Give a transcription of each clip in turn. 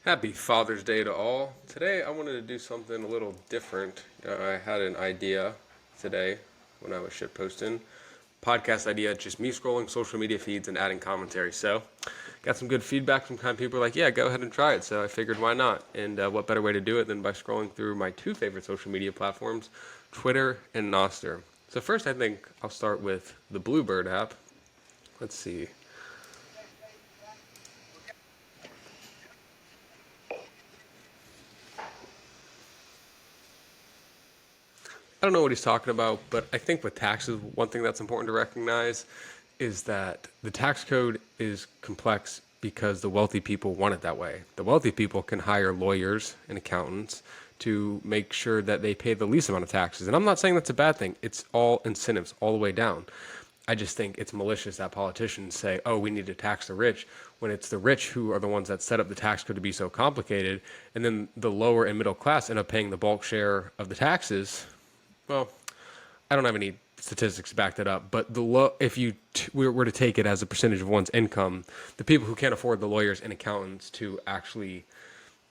Happy Father's Day to all. Today I wanted to do something a little different. I had an idea today when I was shit posting. Podcast idea, just me scrolling social media feeds and adding commentary. So, got some good feedback from kind of people like, yeah, go ahead and try it. So I figured, why not? And what better way to do it than by scrolling through my two favorite social media platforms, Twitter and Nostr. So first, I think I'll start with the Bluebird app. Let's see. I don't know what he's talking about, but I think with taxes, one thing that's important to recognize is that the tax code is complex because the wealthy people want it that way. The wealthy people can hire lawyers and accountants to make sure that they pay the least amount of taxes. And I'm not saying that's a bad thing. It's all incentives all the way down. I just think it's malicious that politicians say, oh, we need to tax the rich, when it's the rich who are the ones that set up the tax code to be so complicated. And then the lower and middle class end up paying the bulk share of the taxes. Well, I don't have any statistics to back that up, but if you were to take it as a percentage of one's income, the people who can't afford the lawyers and accountants to actually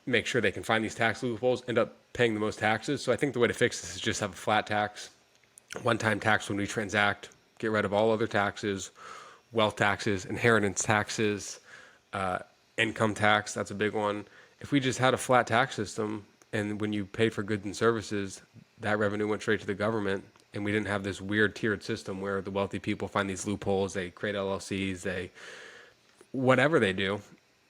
make sure they can find these tax loopholes end up paying the most taxes. So I think the way to fix this is just have a flat tax, one-time tax when we transact, get rid of all other taxes, wealth taxes, inheritance taxes, income tax, that's a big one. If we just had a flat tax system and when you pay for goods and services, that revenue went straight to the government, and we didn't have this weird tiered system where the wealthy people find these loopholes, they create LLCs, they whatever they do.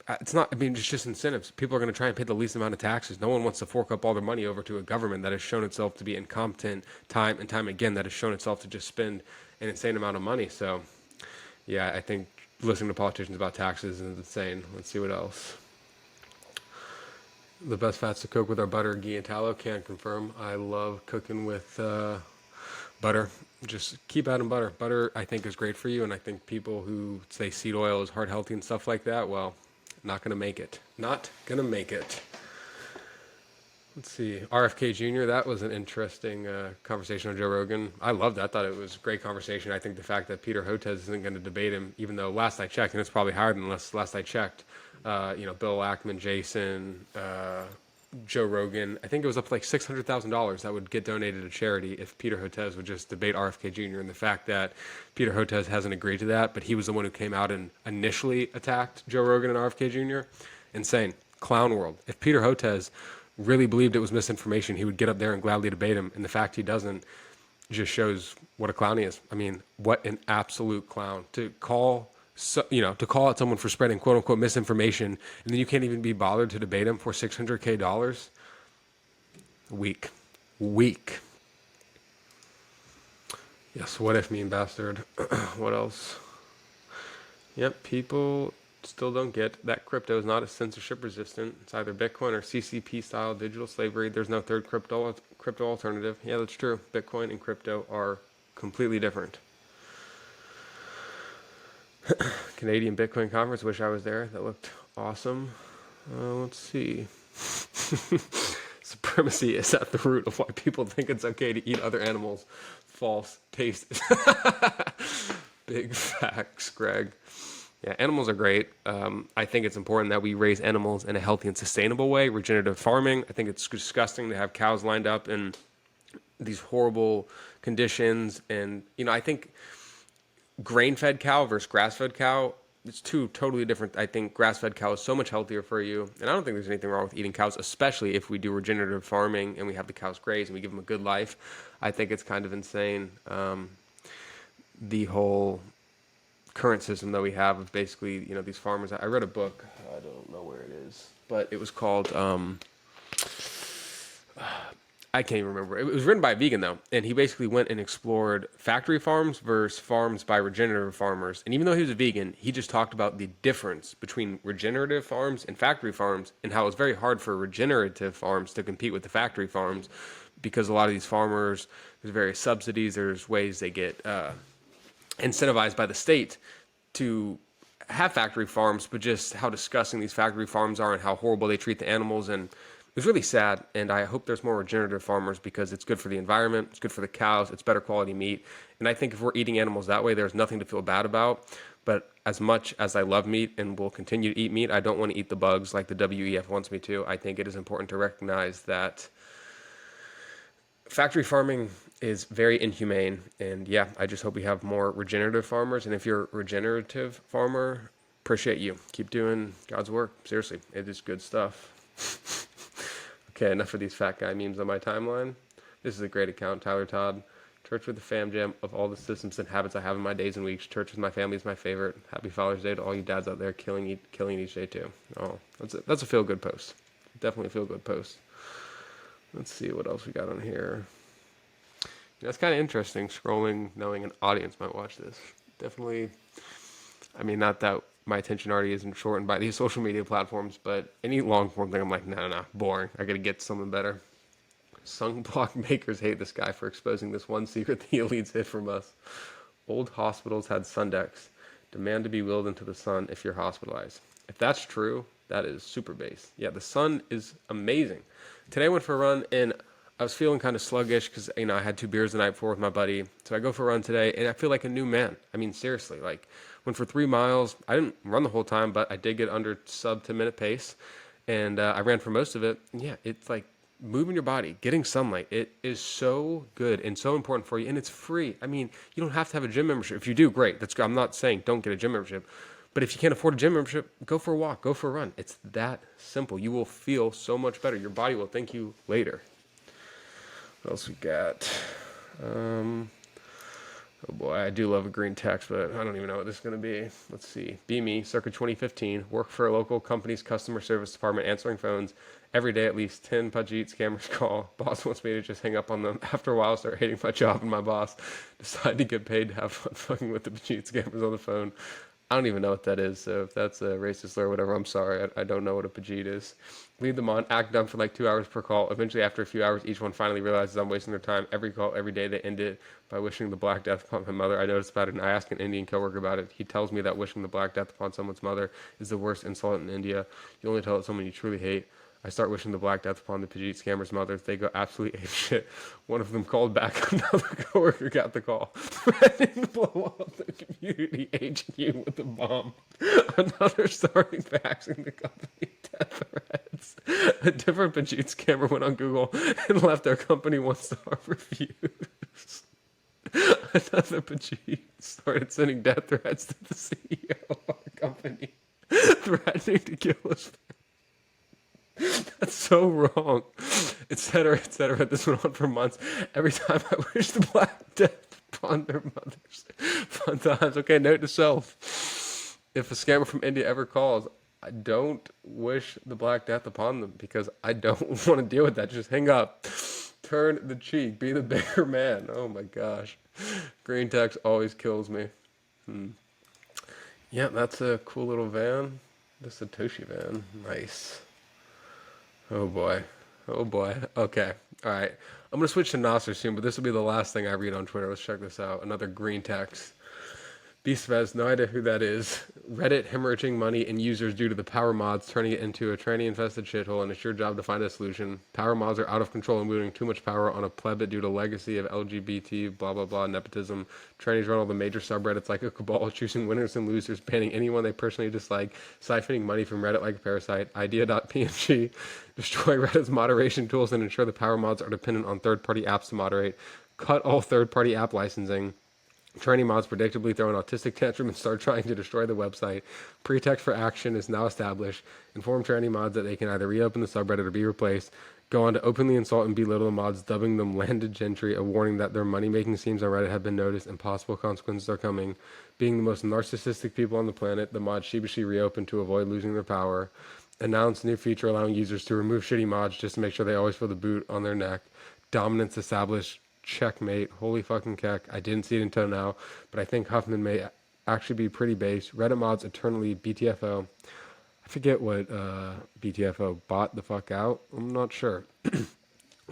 It's not, I mean, it's just incentives. People are going to try and pay the least amount of taxes. No one wants to fork up all their money over to a government that has shown itself to be incompetent time and time again, that has shown itself to just spend an insane amount of money. So, yeah, I think listening to politicians about taxes is insane. Let's see what else. The best fats to cook with are butter, ghee, and tallow. Can't confirm. I love cooking with butter. Just keep adding butter. Butter, I think, is great for you, and I think people who say seed oil is heart healthy and stuff like that, well, not going to make it. Not going to make it. Let's see. RFK Jr., that was an interesting conversation on Joe Rogan. I loved that. I thought it was a great conversation. I think the fact that Peter Hotez isn't going to debate him, even though last I checked, and it's probably higher than last I checked, Bill Ackman, Jason, Joe Rogan, I think it was up to like $600,000 that would get donated to charity if Peter Hotez would just debate RFK Jr. And the fact that Peter Hotez hasn't agreed to that, but he was the one who came out and initially attacked Joe Rogan and RFK Jr. Insane. Clown world. If Peter Hotez really believed it was misinformation, he would get up there and gladly debate him. And the fact he doesn't just shows what a clown he is. I mean, what an absolute clown. To call out someone for spreading quote unquote misinformation, and then you can't even be bothered to debate him for $600K. Weak. Yes, what if mean bastard. What else? Yep, people still don't get that crypto is not as censorship resistant. It's either Bitcoin or CCP style digital slavery. There's no third crypto alternative. Yeah, that's true. Bitcoin and crypto are completely different. Canadian Bitcoin conference. Wish I was there. That looked awesome. Let's see. Supremacy is at the root of why people think it's okay to eat other animals. False. Taste. Big facts, Greg. Yeah, animals are great. I think it's important that we raise animals in a healthy and sustainable way. Regenerative farming. I think it's disgusting to have cows lined up in these horrible conditions. And, I think grain-fed cow versus grass-fed cow, it's two totally different. I think grass-fed cow is so much healthier for you. And I don't think there's anything wrong with eating cows, especially if we do regenerative farming and we have the cows graze and we give them a good life. I think it's kind of insane. The whole current system that we have of basically, these farmers. I read a book. I don't know where it is, but it was called, I can't even remember. It was written by a vegan, though, and he basically went and explored factory farms versus farms by regenerative farmers. And even though he was a vegan, he just talked about the difference between regenerative farms and factory farms and how it's very hard for regenerative farms to compete with the factory farms because a lot of these farmers, there's various subsidies, there's ways they get incentivized by the state to have factory farms, but just how disgusting these factory farms are and how horrible they treat the animals. And It's really sad, and I hope there's more regenerative farmers because it's good for the environment, it's good for the cows, it's better quality meat. And I think if we're eating animals that way, there's nothing to feel bad about. But as much as I love meat and will continue to eat meat, I don't want to eat the bugs like the WEF wants me to. I think it is important to recognize that factory farming is very inhumane. And yeah, I just hope we have more regenerative farmers. And if you're a regenerative farmer, appreciate you. Keep doing God's work. Seriously, it is good stuff. Okay, enough of these fat guy memes on my timeline. This is a great account, Tyler Todd. Church with the fam jam. Of all the systems and habits I have in my days and weeks, church with my family is my favorite. Happy Father's Day to all you dads out there killing each day too. Oh, that's a feel good post. Definitely a feel good post. Let's see what else we got on here. That's kind of interesting, scrolling, knowing an audience might watch this. Definitely, I mean, not that my attention already isn't shortened by these social media platforms, but any long form thing, I'm like, no, boring. I gotta get something better. Sunblock makers hate this guy for exposing this one secret the elites hid from us. Old hospitals had sun decks. Demand to be willed into the sun if you're hospitalized. If that's true, that is super base. Yeah, the sun is amazing. Today I went for a run and I was feeling kind of sluggish because, I had 2 beers the night before with my buddy. So I go for a run today and I feel like a new man. I mean, seriously, like went for 3 miles. I didn't run the whole time, but I did get under sub 10-minute pace. And I ran for most of it. And yeah, it's like moving your body, getting sunlight. It is so good and so important for you. And it's free. I mean, you don't have to have a gym membership. If you do, great. That's good. I'm not saying don't get a gym membership. But if you can't afford a gym membership, go for a walk, go for a run. It's that simple. You will feel so much better. Your body will thank you later. What else we got? Oh boy, I do love a green text, but I don't even know what this is going to be. Let's see. Be me, circa 2015. Work for a local company's customer service department, answering phones. Every day, at least 10 Pajit scammers call. Boss wants me to just hang up on them. After a while, I start hating my job, and my boss decide to get paid to have fun fucking with the Pajit scammers on the phone. I don't even know what that is, so if that's a racist slur or whatever, I'm sorry. I don't know what a Pajit is. Leave them on, act dumb for like 2 hours per call. Eventually, after a few hours, each one finally realizes I'm wasting their time. Every call, every day, they end it by wishing the Black Death upon my mother. I noticed about it, and I ask an Indian coworker about it. He tells me that wishing the Black Death upon someone's mother is the worst insult in India. You only tell it to someone you truly hate. I start wishing the Black Death upon the Pajit scammers' mothers. They go absolutely apeshit. One of them called back. Another coworker got the call, threatening to blow up the community HQ with a bomb. Another started faxing the company death threats. A different Pajit scammer went on Google and left their company 1-star reviews. Another Pajit started sending death threats to the CEO of our company, threatening to kill us. That's so wrong, etc., etc. This went on for months. Every time I wish the Black Death upon their mothers. Fun times. Okay, note to self. If a scammer from India ever calls, I don't wish the Black Death upon them because I don't want to deal with that. Just hang up. Turn the cheek. Be the bigger man. Oh my gosh. Green text always kills me. Yeah, that's a cool little van. The Satoshi van. Nice. Oh boy. Oh boy. Okay. All right. I'm going to switch to Nasser soon, but this will be the last thing I read on Twitter. Let's check this out. Another green text. Beastfest, no idea who that is. Reddit hemorrhaging money and users due to the power mods, turning it into a tranny-infested shithole, and it's your job to find a solution. Power mods are out of control and wielding too much power on a plebit due to legacy of LGBT, blah, blah, blah, nepotism. Trannies run all the major subreddits like a cabal, choosing winners and losers, banning anyone they personally dislike, siphoning money from Reddit like a parasite. Idea.png, destroy Reddit's moderation tools and ensure the power mods are dependent on third-party apps to moderate. Cut all third-party app licensing. Tranny mods predictably throw an autistic tantrum and start trying to destroy the website. Pretext for action is now established. Inform tranny mods that they can either reopen the subreddit or be replaced. Go on to openly insult and belittle the mods, dubbing them landed gentry, a warning that their money-making schemes on Reddit have been noticed and possible consequences are coming. Being the most narcissistic people on the planet, the mods sheepishly reopen to avoid losing their power. Announce new feature allowing users to remove shitty mods just to make sure they always feel the boot on their neck. Dominance established. Checkmate. Holy fucking keck. I didn't see it until now, but I think Huffman may actually be pretty base. Reddit mods eternally BTFO. I forget what BTFO bought the fuck out. I'm not sure.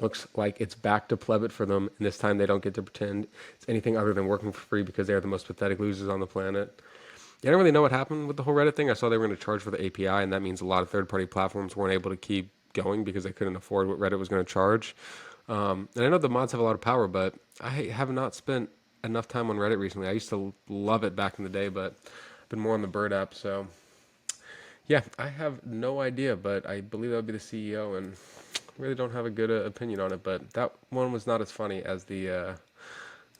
Looks like it's back to plebit for them, and this time they don't get to pretend it's anything other than working for free because they are the most pathetic losers on the planet. I don't really know what happened with the whole Reddit thing. I saw they were going to charge for the API, and that means a lot of third-party platforms weren't able to keep going because they couldn't afford what Reddit was going to charge. And I know the mods have a lot of power, but I have not spent enough time on Reddit recently. I used to love it back in the day, but I've been more on the Bird app. So yeah, I have no idea, but I believe that would be the CEO, and really don't have a good opinion on it. But that one was not as funny as the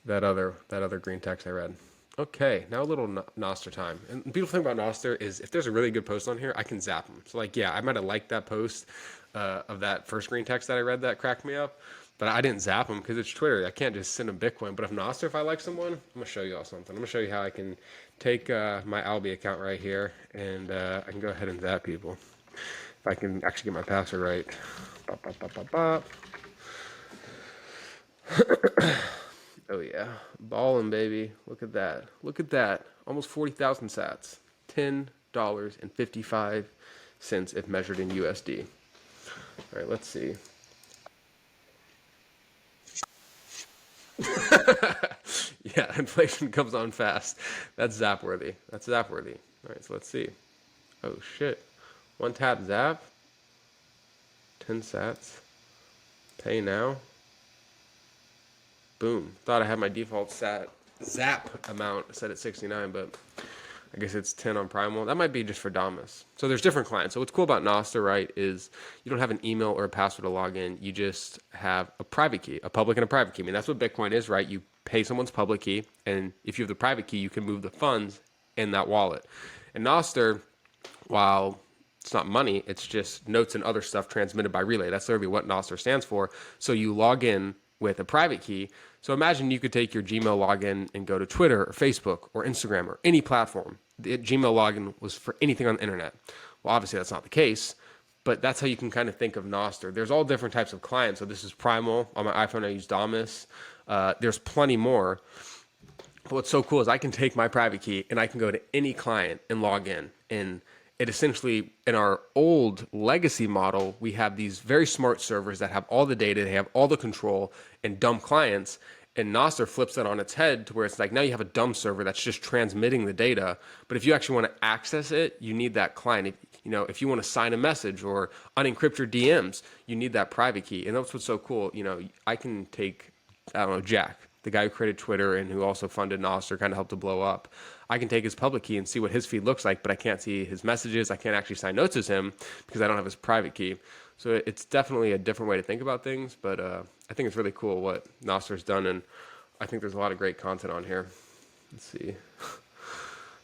that other green text I read. Okay, now a little Noster time. And the beautiful thing about Noster is if there's a really good post on here, I can zap them. So like, yeah, I might have liked that post of that first green text that I read that cracked me up, but I didn't zap them because it's Twitter. I can't just send them Bitcoin. But if Noster, if I like someone, I'm gonna show you all something. I'm gonna show you how I can take my Albi account right here and I can go ahead and zap people. If I can actually get my password right. Bop, bop, bop, bop, bop. Oh yeah, ballin', baby. Look at that. Look at that. Almost 40,000 sats. $10.55 if measured in USD. All right, let's see. Yeah, inflation comes on fast. That's zap worthy. That's zap worthy. All right, so let's see. Oh shit. One tap zap. 10 sats. Pay now. Boom. Thought I had my default zap amount set at 69, but I guess it's 10 on Primal. That might be just for Damus. So there's different clients. So what's cool about Nostr, right, is you don't have an email or a password to log in. You just have a private key, a public and a private key. I mean, that's what Bitcoin is, right? You pay someone's public key, and if you have the private key, you can move the funds in that wallet. And Nostr, while it's not money, it's just notes and other stuff transmitted by relay. That's literally what Nostr stands for. So you log in with a private key. So imagine you could take your Gmail login and go to Twitter or Facebook or Instagram or any platform. The Gmail login was for anything on the internet. Well, obviously that's not the case, but that's how you can kind of think of Nostr. There's all different types of clients. So this is Primal. On my iPhone, I use Damus. There's plenty more. But what's so cool is I can take my private key and I can go to any client and log in. And it essentially, in our old legacy model, we have these very smart servers that have all the data, they have all the control, and dumb clients. And Nostr flips that on its head to where it's like now you have a dumb server that's just transmitting the data. But if you actually want to access it, you need that client. If you want to sign a message or unencrypt your DMs, you need that private key. And that's what's so cool. I can take, I don't know, Jack, the guy who created Twitter and who also funded Nostr, kind of helped to blow up. I can take his public key and see what his feed looks like, but I can't see his messages. I can't actually sign notes as him because I don't have his private key. So it's definitely a different way to think about things, but I think it's really cool what Nostr's done, and I think there's a lot of great content on here. Let's see.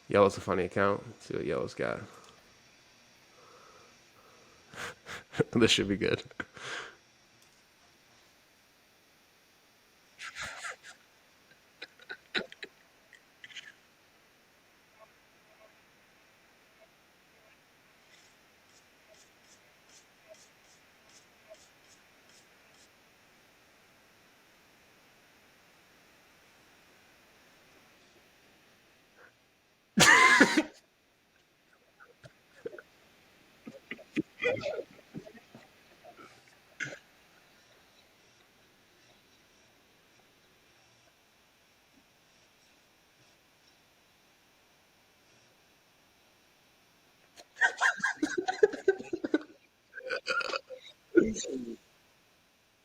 Yellow's a funny account. Let's see what Yellow's got. This should be good.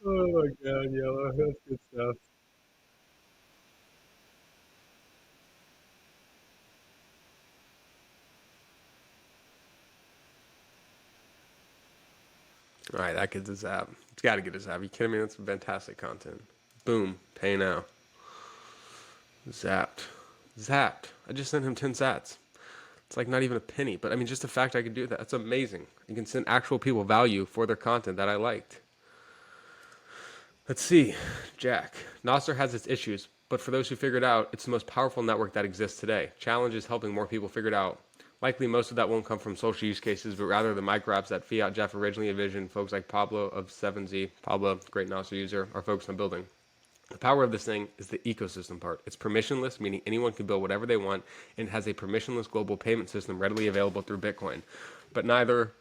Oh my God, Yellow, that's good stuff. All right, that gets a zap. It's got to get a zap. You kidding me? That's fantastic content. Boom, pay now. Zapped. Zapped. I just sent him 10 sats. It's like not even a penny, but I mean, just the fact I could do that, that's amazing. You can send actual people value for their content that I liked. Let's see. Jack. Nostr has its issues, but for those who figured out, it's the most powerful network that exists today. Challenge is helping more people figure it out. Likely most of that won't come from social use cases, but rather the micro apps that Fiat Jeff originally envisioned. Folks like Pablo of 7Z, Pablo, great Nostr user, are focused on building. The power of this thing is the ecosystem part. It's permissionless, meaning anyone can build whatever they want, and has a permissionless global payment system readily available through Bitcoin. But neither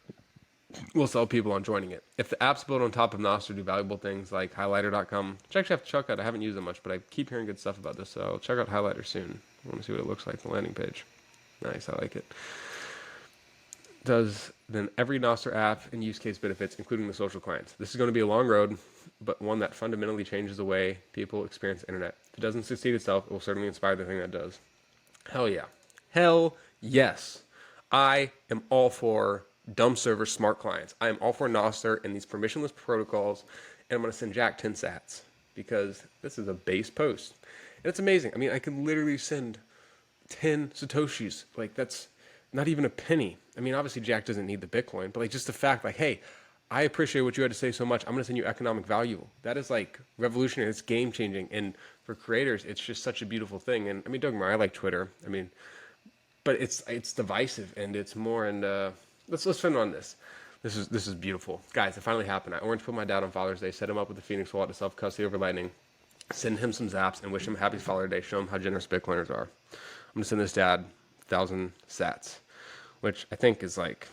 will sell people on joining it. If the apps built on top of Nostr do valuable things like highlighter.com, which I actually have to check out. I haven't used it much, but I keep hearing good stuff about this, so I'll check out Highlighter soon. I want to see what it looks like, the landing page. Nice, I like it. than every Nostr app and use case benefits, including the social clients. This is going to be a long road, but one that fundamentally changes the way people experience the internet. If it doesn't succeed itself, it will certainly inspire the thing that does. Hell yeah. Hell yes. I am all for dumb server smart clients. I am all for Nostr and these permissionless protocols, and I'm going to send Jack 10 sats because this is a base post. And it's amazing. I mean, I can literally send 10 Satoshis. Like, that's not even a penny. I mean, obviously Jack doesn't need the Bitcoin, but like just the fact, like, hey, I appreciate what you had to say so much. I'm going to send you economic value. That is like revolutionary. It's game changing. And for creators, it's just such a beautiful thing. And I mean, don't get me wrong, I like Twitter. I mean, but it's divisive and it's more. And let's spend on this. This is beautiful, guys. It finally happened. I orange put my dad on Father's Day, set him up with the Phoenix wallet to self custody over Lightning, send him some zaps, and wish him a happy Father's Day. Show him how generous Bitcoiners are. I'm gonna send this dad 1,000 sats, which I think is like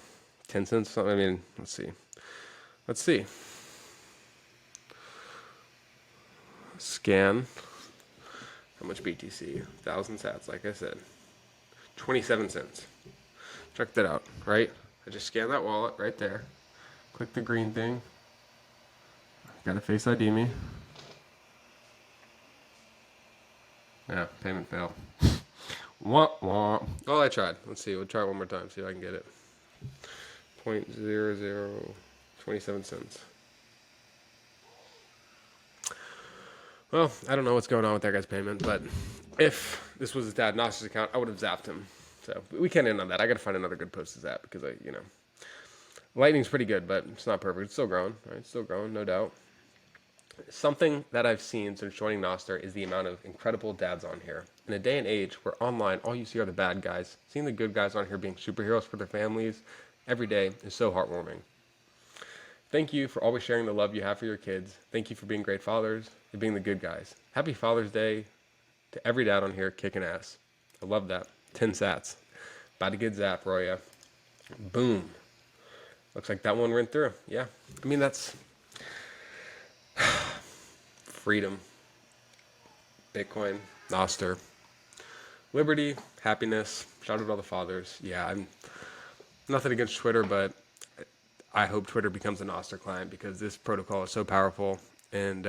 10 cents. I mean, let's see. Scan. How much BTC? 1,000 sats, like I said. 27 cents. Check that out, right? I just scan that wallet right there. Click the green thing. Gotta Face ID me. Yeah, payment failed. Wah, wah. Oh, I tried. Let's see. We'll try it one more time. See if I can get it. 0.0027 cents. Well, I don't know what's going on with that guy's payment, but if this was his dad Nostr's account, I would have zapped him. So we can't end on that. I got to find another good post to zap because Lightning's pretty good, but it's not perfect. It's still growing, right? It's still growing, no doubt. Something that I've seen since joining Nostr is the amount of incredible dads on here. In a day and age where online all you see are the bad guys, seeing the good guys on here being superheroes for their families every day is so heartwarming. Thank you for always sharing the love you have for your kids. Thank you for being great fathers and being the good guys. Happy Father's Day to every dad on here kicking ass. I love that. 10 sats. About to get zap, Roya. Boom. Looks like that one went through. Yeah. I mean, that's freedom. Bitcoin. Nostr. Liberty. Happiness. Shout out to all the fathers. Yeah, I'm nothing against Twitter, but I hope Twitter becomes a Nostr client because this protocol is so powerful. And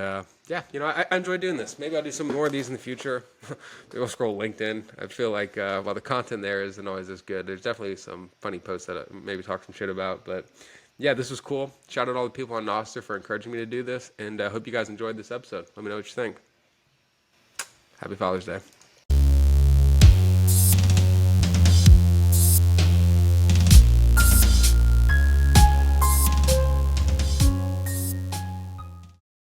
yeah, I enjoy doing this. Maybe I'll do some more of these in the future. Maybe I'll scroll LinkedIn. I feel like while the content there isn't always as good, there's definitely some funny posts that I maybe talk some shit about. But yeah, this was cool. Shout out to all the people on Nostr for encouraging me to do this. And I hope you guys enjoyed this episode. Let me know what you think. Happy Father's Day.